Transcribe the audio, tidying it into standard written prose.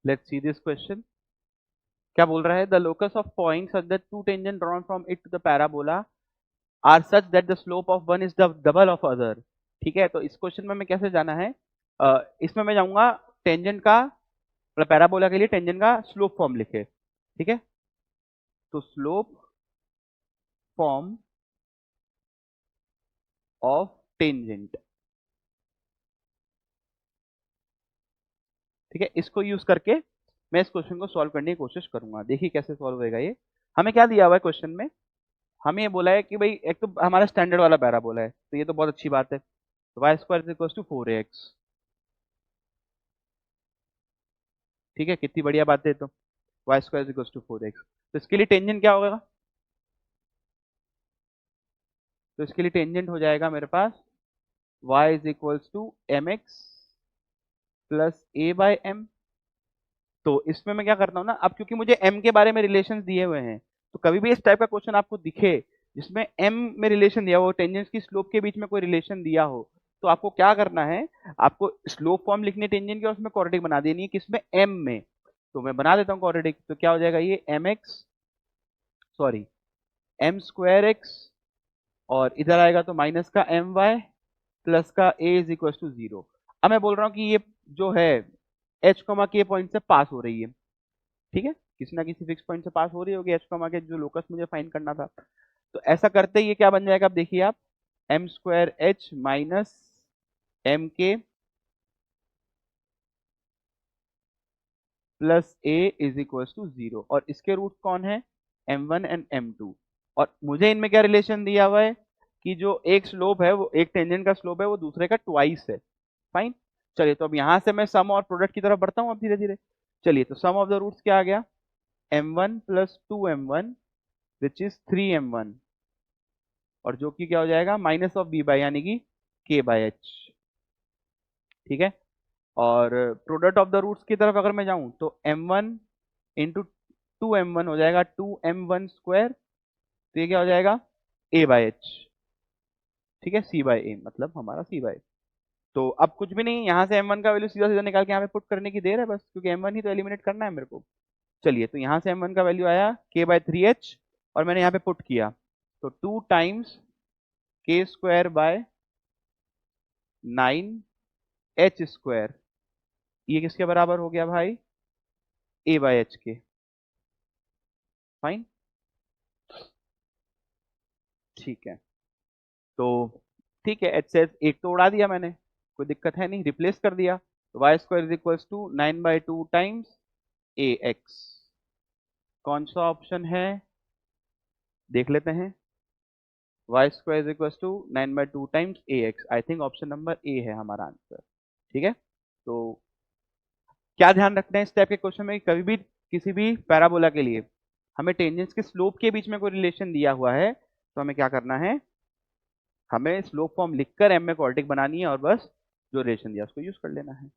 Let's see this question. क्या बोल रहा है? The locus of point such that two tangent drawn from it to the parabola are such that the slope of one is the double of other. ठीक है, तो इस question में मैं कैसे जाना है, इसमें मैं जाऊंगा टेंजेंट का, मतलब पैराबोला के लिए टेंजेंट का स्लोप फॉर्म लिखे। ठीक है, तो स्लोप फॉर्म ऑफ टेंजेंट, ठीक है, इसको यूज करके मैं इस क्वेश्चन को सॉल्व करने की कोशिश करूंगा। देखिए कैसे सॉल्व होएगा ये। हमें क्या दिया हुआ है क्वेश्चन में? हमें ये बोला है कि भाई एक तो हमारा स्टैंडर्ड वाला पैराबोला है, तो ये तो बहुत अच्छी बात है। Y square equal to 4x। ठीक है, कितनी बढ़िया बात है। तो y square equal to 4x, तो इसके लिए टेंजेंट क्या होगा? तो इसके लिए टेंजेंट हो जाएगा मेरे पास y is equals to m x plus a by m. तो इसमें मैं क्या करता हूँ ना, अब क्योंकि मुझे m के बारे में रिलेशन दिए हुए हैं, तो कभी भी इस टाइप का क्वेश्चन आपको दिखे जिसमें m में रिलेशन दिया हो, टेंजेंट की स्लोप के बीच में कोई रिलेशन दिया हो, तो आपको क्या करना है, आपको स्लोप फॉर्म लिखनी टेंजेंट की और उसमें क्वाड्रेटिक बना देनी है, किसमें? m में। तो मैं बना देता हूँ क्वाड्रेटिक, तो क्या हो जाएगा ये m x, sorry m square x, और इधर आएगा तो माइनस का एम वाई प्लस का ए इज इक्वल टू 0। अब मैं बोल रहा हूँ कि ये जो है एच कॉमा के पॉइंट से पास हो रही है। ठीक है, किसी ना किसी फिक्स पॉइंट से पास हो रही होगी एच कॉमा के, जो लोकस मुझे फाइंड करना था। तो ऐसा करते ही ये क्या बन जाएगा, अब देखिए आप, M square H minus M K plus A is equal to 0, और इसके रूट कौन है? m1 and m2। और मुझे इनमें क्या रिलेशन दिया हुआ है कि जो एक स्लोप है, वो एक टेंजेंट का स्लोप है, वो दूसरे का ट्वाइस है। फाइन। चलिए, तो अब यहां से मैं सम और प्रोडक्ट की तरफ बढ़ता हूँ अब धीरे धीरे। चलिए, तो सम ऑफ द रूट्स क्या आ गया? m1 plus 2m1 which is 3m1, और जो कि क्या हो जाएगा, माइनस ऑफ बी बाय, यानी कि के बाय एच। ठीक है, और प्रोडक्ट ऑफ द रूट्स की तरफ अगर मैं जाऊं तो m1 इंटू 2m1 हो जाएगा 2m1 स्क्वायर, तो ये क्या हो जाएगा, a बाय एच। ठीक है, c बाय ए, मतलब हमारा c बाय। तो अब कुछ भी नहीं, यहाँ से m1 का वैल्यू सीधा सीधा निकाल के यहाँ पे पुट करने की देर है बस, क्योंकि m1 ही तो एलिमिनेट करना है मेरे को। चलिए, तो यहाँ से m1 का वैल्यू आया k बाय 3h, और मैंने यहाँ पे पुट किया, तो 2 times k square by 9h square, ये किसके बराबर हो गया भाई? a बाय h के। फाइन। ठीक है, तो ठीक है, एच से एक तो उड़ा दिया मैंने, कोई दिक्कत है नहीं, रिप्लेस कर दिया। तो y square is equal to 9/2 times a x. कौन सा ऑप्शन है, देख लेते हैं। Y square is equal to 9/2 times a x, I think option number a है हमारा आंसर। ठीक है, तो क्या ध्यान रखना है इस टाइप के क्वेश्चन में, कभी भी किसी भी पैराबोला के लिए हमें टेंजेंट्स के स्लोप के बीच में कोई रिलेशन दिया हुआ है, तो हमें क्या करना है, हमें स्लोप फॉर्म लिखकर एम में क्वाड्रेटिक बनानी है, और बस जो रिलेशन दिया उसको यूज कर लेना है।